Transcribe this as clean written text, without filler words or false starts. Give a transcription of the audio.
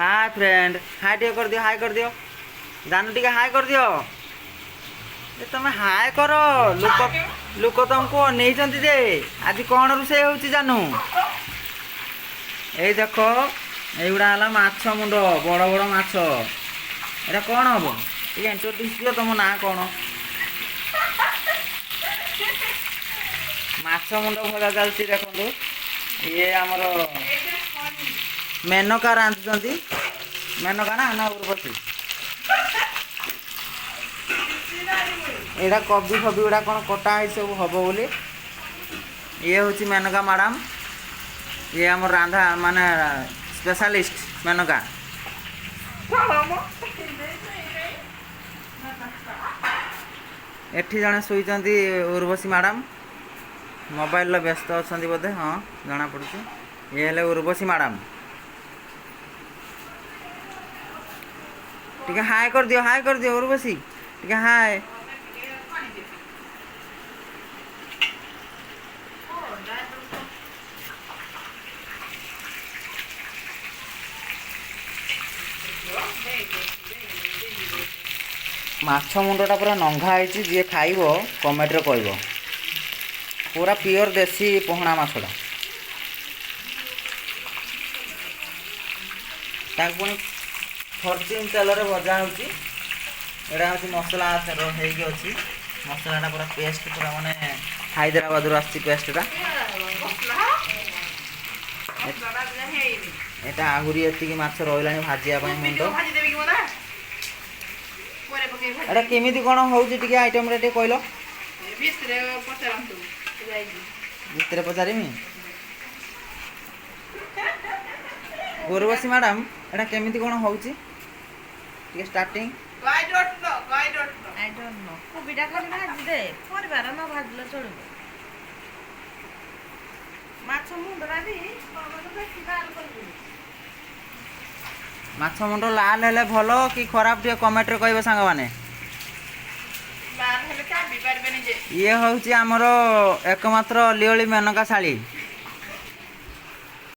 Hi friend, हाय टे कर दियो, हाय कर दियो। जानू टे हाय कर दियो। ए तमे हाय कर। लोक लोक तुमको नहीं जे आज कौन रोषे होची जानू? এই দেখো এইগুড়া হল মাছ মুন্ড, বড় বড় মাছ। এটা কଣ হব? ଟିକେ ইন্ট্রোডিউস দিও, ତମ ନାଁ କଣ? ମାଛ ମୁଣ୍ଡ ଭଜା ଚାଲିଛି ଦେଖନ୍ତୁ। ଇଏ ଆମର ମେନକା ରାନ୍ଧୁଛନ୍ତି। ମେନକା ନା ଉର୍ବଶୀ? ଏଇଟା କବି ଫବି ଗୁଡ଼ା କ'ଣ କଟା ହେଇ ସବୁ ହବ ବୋଲି। ଇଏ ହେଉଛି ମେନକା ମ୍ୟାଡ଼ାମ୍। ଇଏ ଆମର ରାନ୍ଧା ମାନେ ସ୍ପେଶାଲିଷ୍ଟ ମେନକା। ଏଠି ଜଣେ ଶୋଇଛନ୍ତି ଉର୍ବଶୀ ମ୍ୟାଡ଼ାମ୍। ମୋବାଇଲର ବ୍ୟସ୍ତ ଅଛନ୍ତି ବୋଧେ, ହଁ ଜଣାପଡ଼ୁଛି। ଇଏ ହେଲେ ଉର୍ବଶୀ ମ୍ୟାଡ଼ାମ୍। ଟିକେ ହାଏ କରିଦିଅ, ହାଏ କରିଦିଅ ଉର୍ବଶୀ, ଟିକେ ହାଏ। ମାଛ ମୁଣ୍ଡଟା ପୁରା ନଙ୍ଘା ହେଇଛି, ଯିଏ ଖାଇବ କମେଣ୍ଟରେ କହିବ। ପୁରା ପିଓର ଦେଶୀ ପୋହଣା ମାଛଟା। ତାକୁ ପୁଣି ଫର୍ଚୁନ୍ ତେଲରେ ଭଜା ହେଉଛି। ଏଇଟା ହେଉଛି ମସଲା ହେଇକି ଅଛି। ମସଲାଟା ପୁରା ପେଷ୍ଟ, ପୁରା ମାନେ ହାଇଦ୍ରାବାଦରୁ ଆସିଛି ପେଷ୍ଟଟା। ଏଟା ଆହୁରି ଏତିକି ମାଛ ରହିଲାଣି ଭାଜିବା ପାଇଁ ମୁଣ୍ଡ। ଏଟା କେମିତି କ'ଣ ହେଉଛି ଟିକେ ଆଇଟମ୍ରେ ଟିକେ କହିଲ। ଭିତରେ ପଚାରିମି। ଉର୍ବଶୀ ମ୍ୟାଡ଼ାମ୍, ଏଟା କେମିତି କ'ଣ ହେଉଛି ଟିକେ ଷ୍ଟାର୍ଟିଂ? କୋବିଟା ଖାଲି ଭାଜିଦେ, ପରିବାର ନ ଭାଜିଲେ ଚଳିବ। ମାଛ ମୁଣ୍ଡଟା ବି ବେଶୀ ବାହାର କରିବୁ। ମାଛ ମୁଣ୍ଡ ଲାଲ ହେଲେ ଭଲ କି ଖରାପ ଟିକେ କମେଣ୍ଟରେ କହିବେ ସାଙ୍ଗମାନେ। ଇଏ ହେଉଛି ଆମର ଏକମାତ୍ର ଅଲିଅଳି ମେନକା ଶାଳୀ।